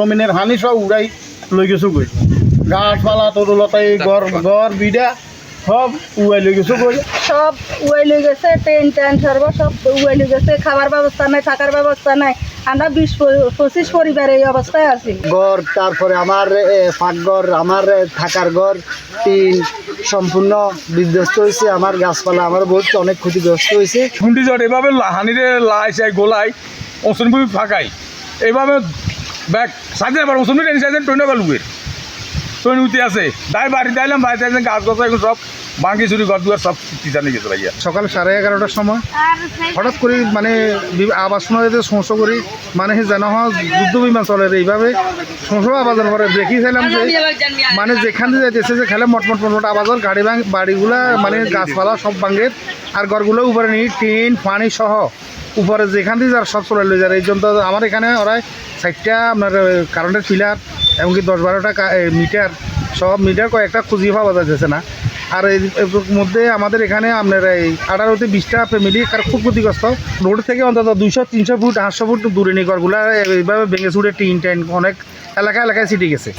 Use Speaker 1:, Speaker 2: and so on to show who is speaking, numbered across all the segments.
Speaker 1: জমিনের হানি সব উড়াই লই গেছো গই গাছপালা তরুলতা এই ঘর বিড়া সব উড়াই লই গেছো গই
Speaker 2: সব উড়াই লই গেছে। টেন সর্ব সব উড়াই লই গেছে। খাবার ব্যবস্থা নাই, থাকার ব্যবস্থা নাই। আমরা 20-25 পরিবার এই অবস্থায় আছি।
Speaker 3: ঘর, তারপরে আমার পাকঘর, আমার থাকার ঘর, টিন সম্পূর্ণ বিধ্বস্ত হয়েছে। আমার গাছপালা আমার বহুত অনেক ক্ষতিগ্রস্ত হয়েছে।
Speaker 4: ঘূর্ণিঝড় এভাবে হানিরে লাইসাই গোলাই অসনভূমি ফাঁকাই এইভাবে ব্যাগ সাইজে আবার অসনভূমি টেন সাইজের ট্রেনে গেলুয়ের ট্রেন উঠে আছে দায় বাড়িতে আইলাম বাড়িতে আসলে গাছ গছ এখন সব ভাঙি চুরি ঘর দুয়ার সব টিচার নিয়ে গেছে ভাইয়া।
Speaker 1: সকাল 11:30টার সময় হঠাৎ করে মানে আবাস নদীতে সমস্যা করি মানে যেন যুদ্ধ বিমান চলে এইভাবে সমস্যা আবাজের পরে দেখি ছিলাম যে মানে যেখানে যাইতেছে যে খেলে মটমট আবাজের বাড়িগুলা মানে গাছপালা সব ভাঙের আর ঘরগুলো উপরে নিয়ে টিন পানি সহ উপরে যেখান থেকে যারা সব চলে লয়ে যায়। এই জন্য আমার এখানে ওরা 4টা আপনার কারেন্টের পিলার এমনকি 10-12টা মিটার সব মিটার কয়েকটা খুঁজিয়ে পাওয়া যাচ্ছে না। আর এর মধ্যে আমাদের এখানে আপনার এই 18-20টা ফ্যামিলি খুব ক্ষতিগ্রস্ত। রোড থেকে অন্তত 200-300 ফুট 800 ফুট দূরে নিয়ে ঘরগুলো এইভাবে ভেঙে ছুটে টিন টাইন অনেক এলাকায় ছিটে গেছে।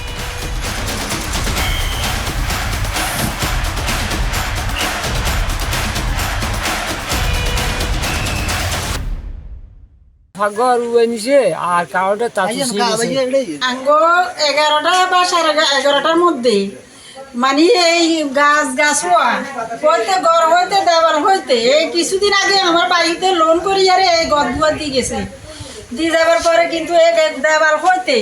Speaker 5: ঘর উড়ে নিছে আর কারোটা তাঁতি
Speaker 2: আঙ্গো 11টা বা 11:30টার মধ্যে মানে এই গাছ হইতে ঘর হইতে দেওয়ার হইতে এই কিছুদিন আগে আমার বাড়িতে লোন করি আর এই ঘর দুয়ার দিয়ে গেছে। দিয়ে যাবার পরে কিন্তু এই দেওয়ার হইতে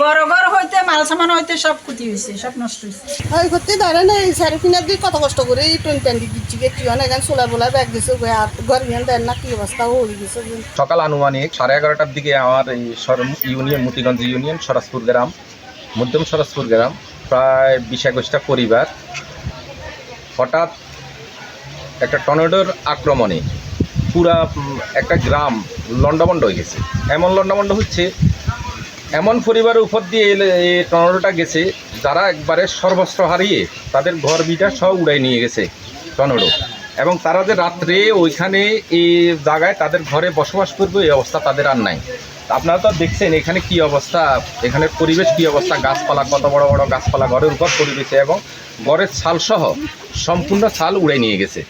Speaker 2: বড় ঘর হইতে মাল সামান হইতে সব ক্ষতি হয়েছে, সব নষ্ট হয়েছে।
Speaker 6: ওই করতে ধরেন এই সাড়ে কিনার দিয়ে কত কষ্ট করে এই টোয়েন্টি দিচ্ছি গেছি অনেক সোলা বোলা ব্যাগ দিছে আর ঘর গিয়ে দেন না কি অবস্থা হয়ে গেছে।
Speaker 7: সকাল আনুমানিক 11:30টার দিকে আমার এই ইউনিয়ন মতিগঞ্জ ইউনিয়ন সরাসপুর গ্রাম মধ্যম সরাসপুর গ্রাম প্রায় 20-21টা পরিবার হঠাৎ একটা টর্নেডোর আক্রমণে পুরা একটা গ্রাম লন্ডভন্ড হয়ে গেছে। এমন লন্ডভন্ড হচ্ছে এমন পরিবারের উপর দিয়ে এই টর্নেডোটা গেছে যারা একবারে সর্বস্ব হারিয়ে তাদের ঘর বিটা সব উড়াই নিয়ে গেছে টর্নেডো। এবং তারা যে রাত্রে ওইখানে এই জায়গায় তাদের ঘরে বসবাস করবে এই অবস্থা তাদের আর নাই। আপনারা তো দেখছেন এখানে কি অবস্থা, এখানের পরিবেশ কি অবস্থা, গাছপালা কত বড় বড় গাছপালা ঘরের উপর পরিবেশে এবং ঘরের ছালসহ সম্পূর্ণ ছাল উড়ে নিয়ে গেছে।